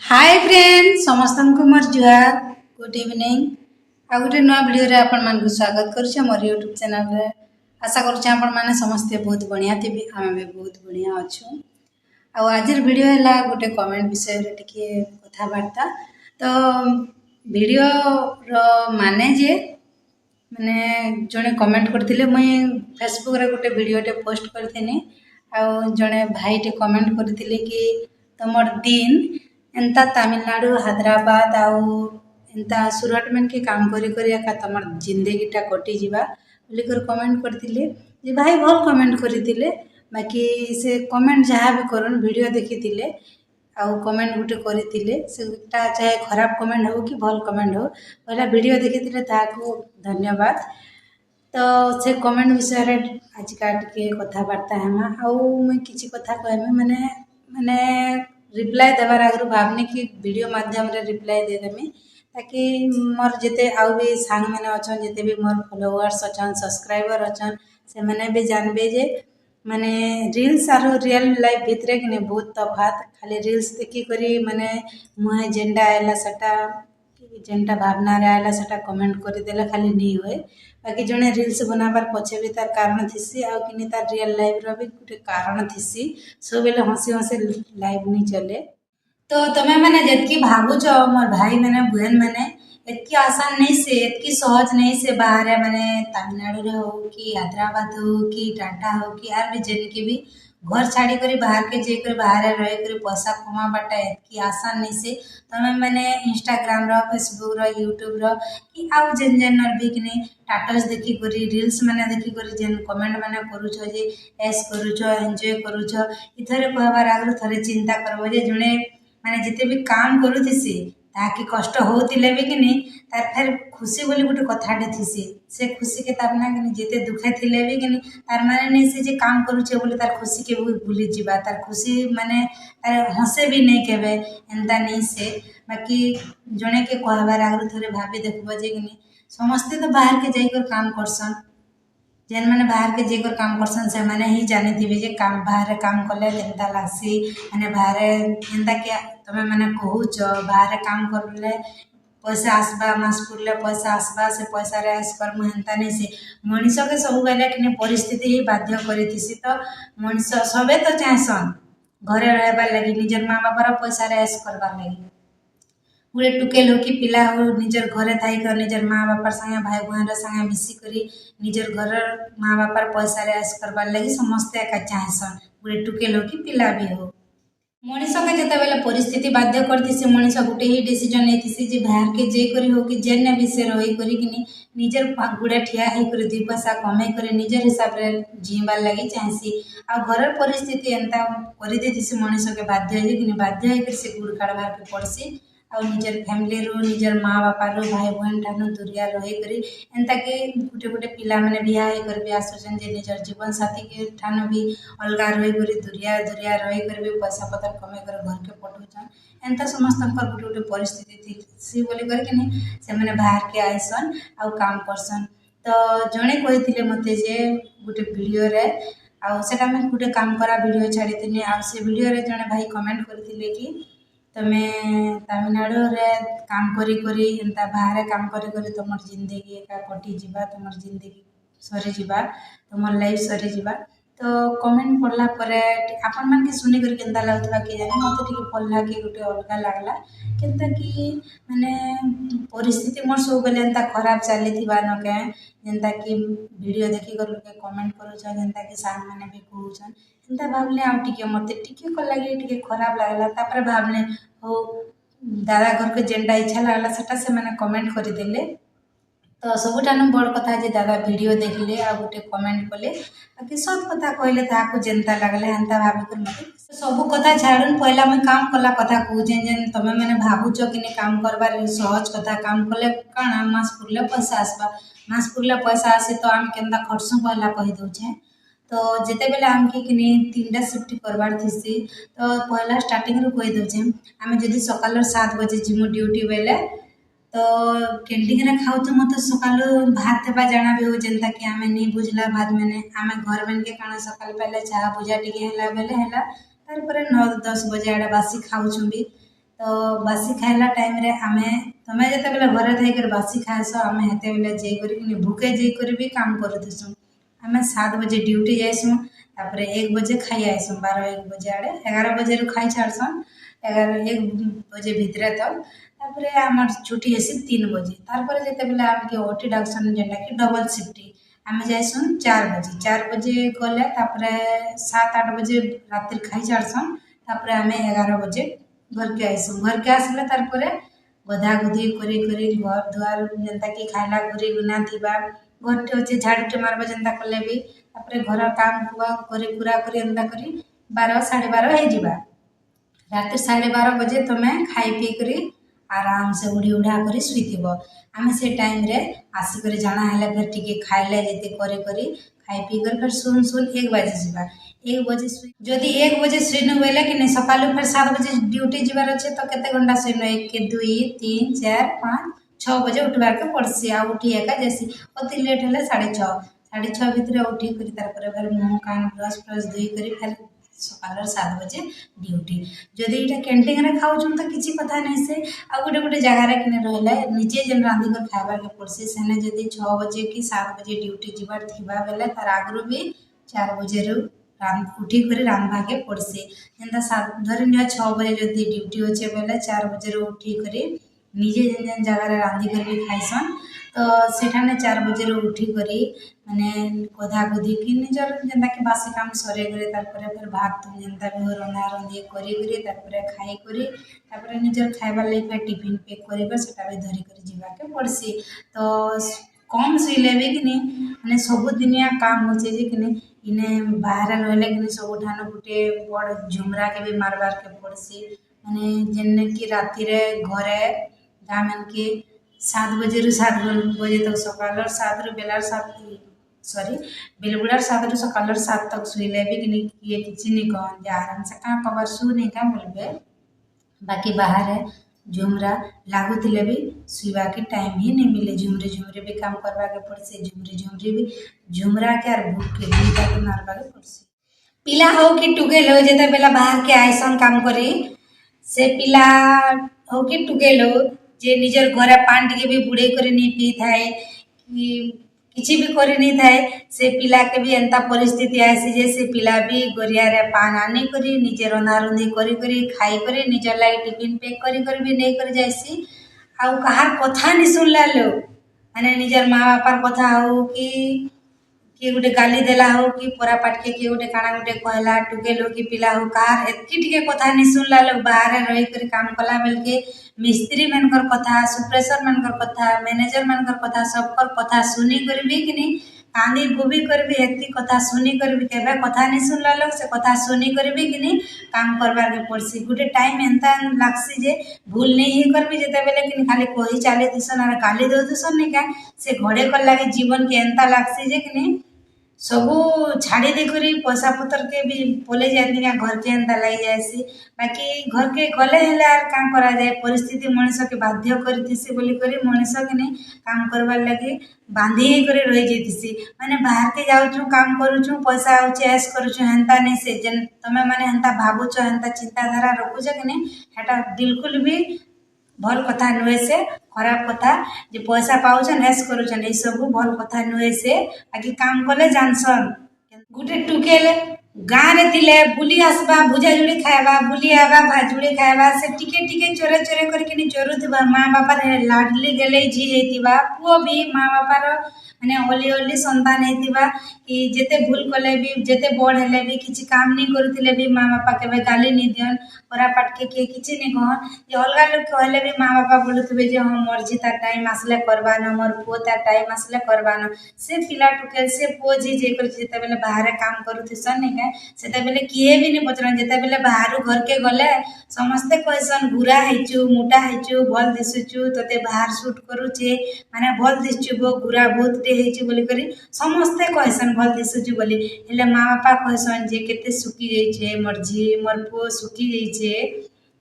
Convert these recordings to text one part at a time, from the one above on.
Hi friend समस्त को मोर जुहार good evening आ गोटे नुआ वीडियो रे आपण मान को स्वागत करूछे मोर यूट्यूब चैनल रे। आशा करूछे आपण माने समस्त बहुत बढ़िया थिबे आमे भी बहुत बढ़िया अछु। आ आजिर वीडियो हैला गोटे कमेंट विषय रे टिके कथा बार्ता। तो वीडियो रो माने जे माने जने कमेंट करथिले मुई फेसबुक रे गोटे वीडियो टे पोस्ट करथिनी। आ जने भाई टे कमेंट करथिले कि तमर दिन एंता तमिलनाडु हैदराबाद आउ एंता सुरत में के काम करी करी एका तमर जिंदगीटा कटि जीवा बोली कर कमेंट करथिले। जे भाई भल कमेंट करथिले बाकी से कमेंट जहाँ भी करन वीडियो देखिथिले आउ कमेंट गुटे करथिले सेटा चाहे खराब कमेंट हो कि भल कमेंट हो पहला वीडियो देखिथिले ताकू धन्यवाद। तो से कमेंट विषय रे आज का टिके कथा बार्ता हेमा आउ मुई किछि कथा कहमे माने माने रिप्लाई देवार आगु भावनी कि वीडियो माध्यम रे रिप्लाई दे देमी ताकि मोर जेते आउ भी सांग माने अछन जेते भी मोर फॉलोअर्स अछन सब्सक्राइबर अछन से माने भी जानबे जे माने रील्स आरो रियल लाइफ भितरे कि ने बहुत तफात खाली रील्स देखि करी माने मुहे जेंडा आइला सेटा जेनटा भावना रे आइला सेटा कमेंट करि देला खाली नहीं होए बाकी जने रील्स बनाबार पछे भी तार कारण थिसी आ कि तार रियल लाइफ रो भी गुटे कारण थिसी सब बेले हसी हसी लाइफ नहीं चले। तो तमे माने जतकी भाबुछ मोर भाई माने बहन माने एतकी आसान नहीं से एतकी सहज नहीं से बाहर माने तमिलनाडु रे हो कि हैदराबाद हो कि टाटा हो कि आर भी जेन के भी घर छाड़ी करी बाहर के जेकर बाहर रह कर पैसा कमाबाटा एतकी आसान नहीं से तमे माने इंस्टाग्राम रो फेसबुक रो यूट्यूब रो कि आउ जेन जेन भी कि नहीं टाटस देखी करी रील्स माने देखी करी जेन कमेंट माने करूछ जे ऐस करूछ एन्जॉय करूछ इथरे कहबार आगु थरे चिंता करबो जे जने माने जिते भी काम करूथिसी ताकि कष्ट होतिले भी कि नहीं तार फिर खुशी बोली गोटे कथाटे थिसी से खुशी के तार ना कि जिते दुखे थिले भी कि नहीं तार माने नहीं से जे काम करूछे बोली तार खुशी के भूली जीवा तार खुशी माने तार हसे भी नहीं केबे एंता नहीं से बाकी जने के कहबार आगु थरे भाबी देखबो जे कि नहीं समस्ते तो बाहर के जाइकर काम करसन जेन मैंने बाहर के जेकर काम करसन से मैंने ही जानी थी जे काम बाहर काम कले केनता लागसी माने बाहर एंता के तमे माने कहूच बाहर काम करले पैसा आसबा मास पुरले पैसा आसबा से पैसा रे आस कर हेन्ता नहीं से मनीष के सब बेले कि परिस्थिति ही बाध्य करिथिसी तो मनीष सबे तो चाहसन घरे रहबार लगी निजर माँ बापार पैसा रे आस करबार लगी गोटे टुकेल हो कि पिला हो निजर घरे थी कर निजर माँ बापार संगे भाई बहन संगे मिसिकी निजर घर माँ बापार पैसा रे आस करबार लगी समस्ते एका चाहसन गोटे टुकेल हो कि पिला भी हो मनीष के जिते बेले परिस्थिति बाध्य करती मनीष गोटे ही डिसीजन नहीं जे बाहर के जे करी हो कि जेन भी से रही करी निजर गुड़े ठिया होकर दुई पैसा कमे कर निजर हिसाब रे जीवार लगी चाहसी आ घर परिस्थिति एंता कर मनीष के बाध्य होकर से गुड़ काढ़बार के पड़सी आ निजर फैमिली रो निजर माँ बापा रो भाई बहन ठानु दूरिया रही करी एंता के गोटे गोटे पिला माने बिहा होकर भी आसुचन जे निजर जीवन साथी के ठानु भी अलगा रही करी दूरिया दूरिया रही कर भी पैसा पतर कमे कर घर के पठौछन एंता समस्त गोटे गोटे परिस्थिति थी सी बोली कर कि से माने बाहर के आइसन आ काम करसन। तो जणे कहिथिले मते जे गोटे वीडियो रे आ सेटा मैं गोटे काम करा वीडियो छाड़ी आ से वीडियो रे जणे भाई कमेंट करथिले कि तमे तमिलनाडु रे काम करी करी एंता बाहर काम करी करी तुम जिंदगी एका कटि जीवा तुम जिंदगी सरी जीवा तुम लाइफ सरी जीवा। तो कमेंट पढ़ला परे आपण मान के सुनी कर केनता लागुथबा कि जाने मते टिके पढ़ला कि गोटे अलगा लागला केनता कि माने परिस्थिति मोर सब बेले एंता खराब चलीथिबा न के जेनता कि वीडियो देखि कर लोके कमेंट करूछन जेनता कि सांग माने भी कहूछन एंता भाबले आ टिके मते टिके को लगे टिके खराब लागला तापर भाबले हो दादा घर के जेनटा इच्छा लागला सेटा से माने कमेंट करि देले। तो सबुठानु बड़ कथा जे दादा वीडियो देखले आ गोटे कमेंट कले बाकी सब कथा कहले ताकू जेनता लागले हेन्ता भाबी कर मते सब कथा छाड़न पहला मैं काम कला कथा कहूँ जेन तमे मैंने भावुच कि काम करबार सहज कथा काम कले काना मास पुरले पैसा आसबा मास पुरले पैसा आसी तो आम केनता खटसु पहला कहि दउछे। तो जिते बेले आमके कि तीनटा शिफ्ट करवार थी तो पहला स्टार्टिंग रू कही दउछे आम जदि सकाल 7 बजे जिमु ड्यूटी बेले तो कैंटीन रे खाऊ तो मत सकाल भात देवा जाना भी हो जेनता कि आमे नहीं बुझला भात मैंने आमे घर बन के काना सकाल पहले चाह भुजा टिके हला बेले हला तार पर 9-10 बजे आड़े बासी खाऊ भी तो बासी खाइला टाइम रे आमे तमे जते बेले घरे थई कर बासी खाएस आमे हेते बेले जे करी भूखे जे करी भी काम करथिसु। आमे 7 बजे ड्यूटी जाइसु तापर 1 बजे खाई आइसु 12-1 बजे आड़े 11 बजे रु खाई छाड़सन 11-1 बजे भितरे तक तापर हमर छुट्टी हेसी 3 बजे तापर जते बेले आमके ओटी डाक्सन जेंटा कि डबल शिफ्ट आमे जाइसुन 4 बजे गले तापर 7-8 बजे रातिर खाई छाड़सन तापर आमे 11 बजे घर के आइसु घर के आसले तापर गधा गुधी करी घर दुआर जेंता कि खाइला घुरी गुना थिबा घर टे अच्छे झाड़ूटे मारबा जेंता कले भी तापर घर काम कुआ करी पूरा करी एंता करी 12-12:30 हो जिबा रात 12:30 बजे तुमे खाई पी करी आराम से उड़ी उड़ा करी सुईथिब आमे से टाइम रे आसिक जाना है फिर टिके खाइले जेते करी खाई पी कर फिर सुन 1 बजे जीवा 1 बजे जदि 1 बजे सुइनु बेले कि नहीं सकालू फिर 7 बजे ड्यूटी जीवार अच्छे तो केते घंटा सुइनु 1 के 2 3 4 5 6 बजे उठवार के पड़सी आ उठी एका जैसी अति लेट हेले 6:30 भितर उठी करी तार फिर मुँह कान ब्रश फ्रश धोई करी फिर सकाल 7 बजे ड्यूटी जदि यहाँ कैंटीन रे खाऊँ तो किसी कथा नहीं से आ गोटे गोटे जगार कि रहा निजे जेन रांधिक खाइबार के पड़सी सेने जदि 6 बजे कि 7 बजे ड्यूटी जीवार थिबा बेले तार आगु भी 4 बजे उठी कर रांधवा के पड़सी जेनता धरी नियो 6 बजे जदि ड्यूटी अच्छे बेले 4 बजे उठी कर निजे जेन जेन जगार रांधिक भी खाइसन तो सेठाने 4 बजे उठी करी माने गधा गुधी कि निजर जेनता कि बासी काम सरे करे तारपरे फिर भात जेनता भी रंधा रंधी करी तारपरे खाई करी तारपरे निजर खाइबार लागि फिर टिफिन पैक करी सेटा भी धरी कर जीवा के पड़सी तो कम सुइले भी कि माने सब दिनिया काम होचे जे कि इने बाहर रहले कि सब ठान गोटे बड़ झुमरा के भी मारबार के पड़सी माने जेने कि राति रे घरे दामन के 7 बजे रु 7 बजे तक सकाल 7 रु बेलार 7 सॉरी बेलबुड़ार 7 रु सकाल 7 तक सुइले भी कि किए किसी नहीं कहन जे आराम से कहाँ कबार सु नहीं क्या बोलबे बाकी बाहर है झुमरा लागुले भी सुइबा के टाइम ही नहीं मिले झुमरे भी काम करवा के पड़से झुमरी भी झुमरा के और भूख के दुईटा के मारवा के पड़से पिला हो कि टुगेल हो जेते बेला बाहर के आइसन काम करी से पिला हो कि टुगेल हो जे निजर घरे पान टिके भी बुड़े करे नहीं पी थाए कि किसी भी करे नहीं थाए से पिला के भी एंता परिस्थिति आसी जे से पिला भी गरिया रे पान आनी करी निजे रंधा रंधी करी खाई करी निजर लागी टिफिन पैक करी भी नहीं कर जाइसी आ कहार कथा नहीं सुनला लो माने निजर माँ बापार कथा हो कि किए गोटे गाली देला हो कि परा पाटके किए गोटे काଣା गोटे कहला टुकेल हो कि पिला हो कार एतकी टिके कथा नहीं सुनला लोग बाहर रही कर काम कला बेल के मिस्त्री मानकर कथा सुप्रेसर मानकर कथा मैनेजर मानकर कथा सबकर कथा सुनी कर भी कि नहीं कांदी बुबी कर भी एतकी कथा सुनी कर भी केबे कथा नहीं सुनला लोग से कथा सुनी कर भी कि नहीं काम करबार के पड़सी गोटे टाइम एंता लागसी जे भूल नहीं ही कर भी जेते बेले कि खाली कही चाले दिसन और गाली दे दिसन नहीं क्या से घड़े कर लागे जीवन के एंता लागसी जे कि नहीं सबू छाड़ी देकर पैसा पतर के भी पले जाती घर के एंता लग जाएसी बाकी घर के गले हेले आर काम करा जाए परिस्थिति मनीष के बाध्य करतीसी बोली करी मनीष के नहीं काम करवार लगे बांधी कर रही जाती माने बाहर के जाऊँ काम करुँ पैसा आउे ऐश करुँ हेन्ता नहीं से जेन तमें माने हेन्ता भावुच हेन्ता चिंताधारा रखुच कि नहीं हेटा बिल्कुल भी भल कथा नुहे से खराब कथा जे पैसा पाउछन ऐश करुछन ए सब भल कथा नुहे से आगे काम कले जानसन गुटे टुकेल गाँ रे थिले बुली आसबा भुजा जुड़ी खाएबा बुली आबा भाजुड़ी खाएबा से टिके टिके चोरे चोरे करके चोरुथिबा माँ बापा लाडली गेले झी हेतिबा पुओ भी माँ बापार माने ओली ओली संतान हेतिबा कि जेते भूल कले भी जेते बड़ हेले भी किछि काम नहीं करुथिले भी माँ बापा केबे गाली नहीं दियन परा पाटके किए किछि नहीं कहन जे अलगा लोग कहले भी माँ बापा बोलुथिबे जे हम मर्जी तार टाइम आसले करबानो मोर पुओ तार टाइम आसले करबानो से पिला टुकेल से पुओ जी जे कर जेते बेले बाहर काम करुथिसन नहीं के सेते बेले किए भी नहीं पचरन जेते बेले बाहर घर के गले समस्ते कहसन गुरा हेचु मोटा हेचु भल दिसुचु तते बाहर शूट करूचे माने भल दिसचु बो गुरा बहुत हेची बोली करी समस्ते कहसन भल दिसुचु बोली हेले माँ बापा कहसन जे केते सुखी जाइछे मोर झी मोर पुओ सुखी जाइछे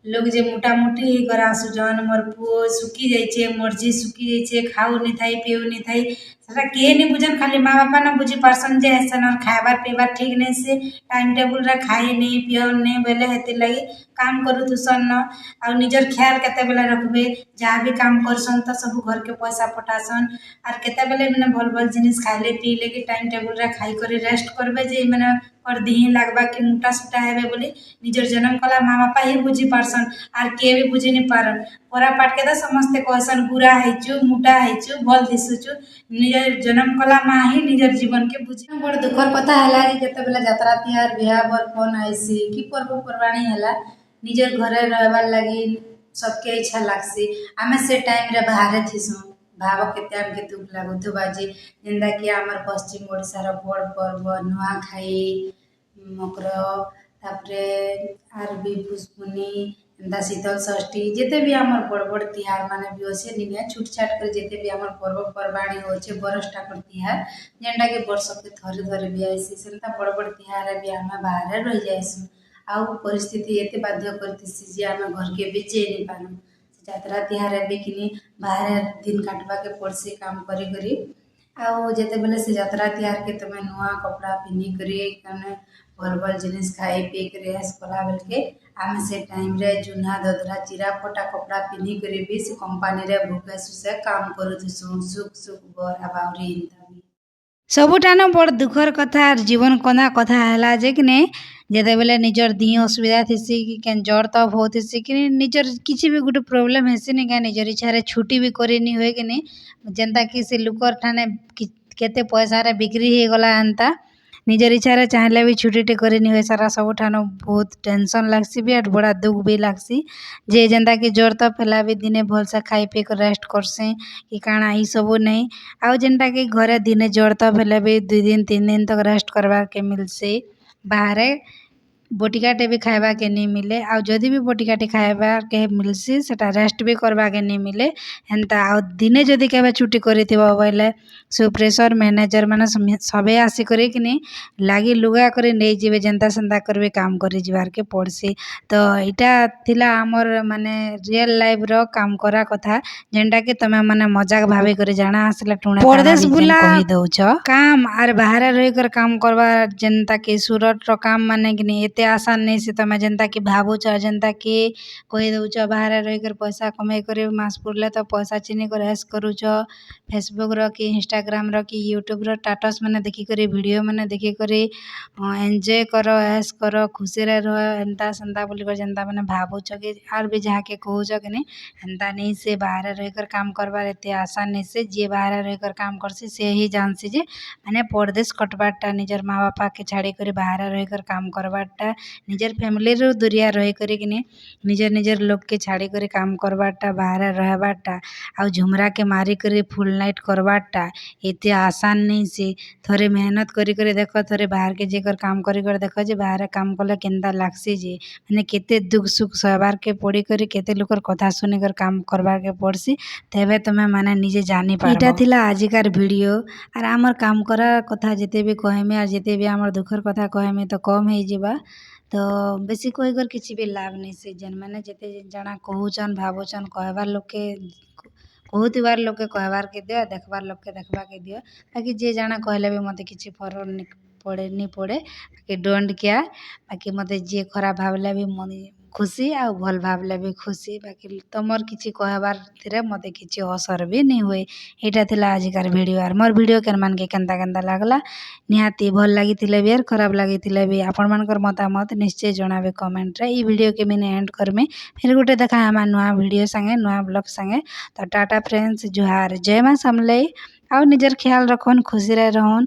लोग जे मोटा मोटी कर आसुचन मोर पुओ सुखी जाइछे मोर झी सुखी जाइछे खाऊ नहीं थाई पीऊ नहीं थाई ସେଟା କିଏ ନି ବୁଝନ୍ ଖାଲି ମାँ बापा न बुझी पारसन जे सेनर खाइबार पिइबार ठीक नहीं से टाइम टेबुल रे खाइनी पियनी बेले हेतिर लगी काम करूथुसन न आ निजर ख्याल केते बेले रखबे जहाँ भी काम करसन त सब घर के पैसा पठासन आर केते बेले माने भल भल जिनिस खाइले पिइले कि टाइम टेबुल रे खाई करे रेस्ट करबे जे माने और दिही लागबा कि मोटा सुटा हेबे बोली निजर जन्म कला माँ बापा ही बुझी पारसन आर किए भी बुझी नहीं पारन परा पाट के तो समस्ते कहसन बुरा हेचु मोटा हेचु भल दिशुचु निजर जन्म कला माँ ही निजर जीवन के बुझी बड़ दुखर कथा है कि केते बेले यात्रा तिहार बिहा बर फोन आइसी कि पर्वपर्वाणी है निजर घरे रहबार लगी सबके इच्छा लागसी आमे से टाइम रे बाहर थिसु भाव केते आमके दुख लागुथुबा जे जेंदा कि आमर पश्चिम ओडिशार बड़ पर्व नुआखाई मकर तापरे आर भी पुष्पुनी एंता शीतल षष्ठी जेते भी आमर बड़ बड़ तिहार माने भी होसे निगे छूट छाट कर जेते भी आमर पर्वपर्वाणी होचे बरसटा कर तिहार जेंटा के वर्ष के थरे थरे भी आइसी सेंता बड़ बड़ तिहार भी आमे बाहर रह जाइसु आउ परिस्थिति एते बाध्य करतिसी जे आमे घर के भी जे नहीं पानु यात्रा तिहार भी किनी बाहर दिन काटवा के पड़सी काम करी करी आउ जेते बेले से यात्रा तिहार के तमे नुआ कपड़ा पिन्ही करी कने भल भल जिनिस खाई पी करे ऐस कला बेल के आमे से टाइम रे जुना ददरा चिरा फटा कपड़ा पिन्ही करी भी से कंपनी रे भूखे सुसे काम करूथुसु सुख सुख बर आबाउरी इंता भी ସବୁଠାନ ବଡ଼ ଦୁଃଖର କଥା ଆର୍ ଜୀବନ କନ୍ଦା କଥା ହେଲା ଯେ କି ନେ ଯେତେବେଲେ ନିଜର ଦିହ ଅସୁବିଧା ଥିସି କି କେନ୍ ଜଡ଼ ତପ ହଉଥିସି କି ନିଜର କିଛି ବି ଗୋଟେ ପ୍ରୋବ୍ଲେମ୍ ହେସି ନି କାଁ ନିଜର ଇଚ୍ଛାରେ ଛୁଟି ବି କରିନି ହୁଏ କି ନି ଯେନ୍ତା କି ସେ ଲୁକର ଠାନେ କେତେ ପଇସାରେ ବିକ୍ରି ହେଇଗଲା ଏନ୍ତା ନିଜର ଇଚ୍ଛାରେ ଚାହିଁଲେ ବି ଛୁଟିଟେ କରିନି ହୁଏ ସାରା ସବୁଠାନୁ ବହୁତ ଟେନସନ୍ ଲାଗ୍ସି ବି ଆର୍ ବଡ଼ା ଦୁଃଖ ବି ଲାଗ୍ସି ଯେ ଯେନ୍ତା କି ଜୋର ତପ ହେଲା ବି ଦିନେ ଭଲସେ ଖାଇ ପିଇ କରି ରେଷ୍ଟ କରସିଁ କି କାଣା ଇ ସବୁ ନେଇ ଆଉ ଯେନ୍ଟା କି ଘରେ ଦିନେ ଜୋର ତପ ହେଲେ ବି 2 दिन 3 दिन तक रेस्ट करबाके मिलसी बाहरे बटिकाटे भी खाइबाके नहीं मिले आउ जदि भी बटिकाटे खाइबाके मिलसी सेटा रेस्ट भी करबाके नहीं मिले हेन्ता आउ दिने जदि केबे छुट्टी करिथिबो बोइले सुपरभाइजर मैनेजर माने सबे आसिकरी किनी लागी लुगा करी नहीं जिवे जेन्ता सेन्ता करबे काम करी जिबार के पड़सी तो इटा थिला हमर माने रियल लाइफ रो काम करा कथा जेन्टा कि तमे माने मजाक भाबी करी जाना आसले टुणे परदेश बुला कहि दउछ काम आर बाहर रही कर काम करबा जेन्ता कि सूरत रो काम माने कि नहीं एते आसान नहीं से तमे जेन्ता कि भाबुछ जेन्ता कि कहि दउछ बाहर रही कर पैसा कमाई करे मास पुरले तो पैसा चिनी कर ऐस करूछ फेसबुक रो कि इंस्टाग्राम रो कि यूट्यूब रो स्टेटस माने देखि करी वीडियो माने देखि करी एन्जॉय करो ऐस करो खुशी रे रह एन्ता सेन्ता बोली कर जेन्ता माने भाबुछ कि आर भी जहाँ के कहूछ कि नहीं एन्ता नहीं से बाहर रही कर काम करबार एते आसान नहीं से जे बाहर रही कर काम करसी से ही जानसी जे माने परदेश कटबारटा निजर माँ बापा के छाड़ी कर बाहर रही कर काम करबारटा निजर फैमिली रो दुरिया रही कर कि निजर निजर लोग के छाड़ी कर काम करबारटा बाहर रहबारटा आउ झुमरा के मारी कर फुल नाइट करबारटा एते आसान नहीं से थोड़े मेहनत करी कर देख थोड़े बाहर के जेकर काम करी कर देख जे बाहर काम कले केन्ता लागसी जे माने केते दुख सुख सहबार के पड़ी कर केते लोकर कथा सुनी कर काम करबार के पड़सी तेबे तमे माने निजे जानी पारबो इटा थिला आजिकार वीडियो आर आमर काम करा कथा जिते भी कहमी आर जिते भी आमर दुखर कथा कहमी तो कम हो जावा तो बेसी कहकर किसी भी लाभ नहीं से जेन मैंने जिते जना कहूचन भावुचन कहबार लोग के कहूथिबार लोग के कहबार के दियो देखबार लोग के देखबा के दियो ताकि जे जाना कहले भी मते किसी फरक नहीं पड़े बाकी डोंट केयर बाकी मते जे खराब भावले भी मने खुशी आ भल भावले भी खुशी बाकी तमर किसी कहबार थिरे मते किसी असर भी नहीं हुए एटा थिला आजिकार वीडियो आर मोर वीडियो केन मान के केन्ता केन्ता लागला निहाती भल लागिथिले भी आर खराब लागिथिले भी आपण मानकर मतामत निश्चय जणाबे कमेंट रे ई वीडियो के मैंने एंड करमे फिर गोटे देखा हमार नुआ वीडियो संगे नुआ ब्लॉग संगे तो टाटा फ्रेंड्स जुहार जय मां समलई आउ निजर ख्याल रखन खुशी रे रहन।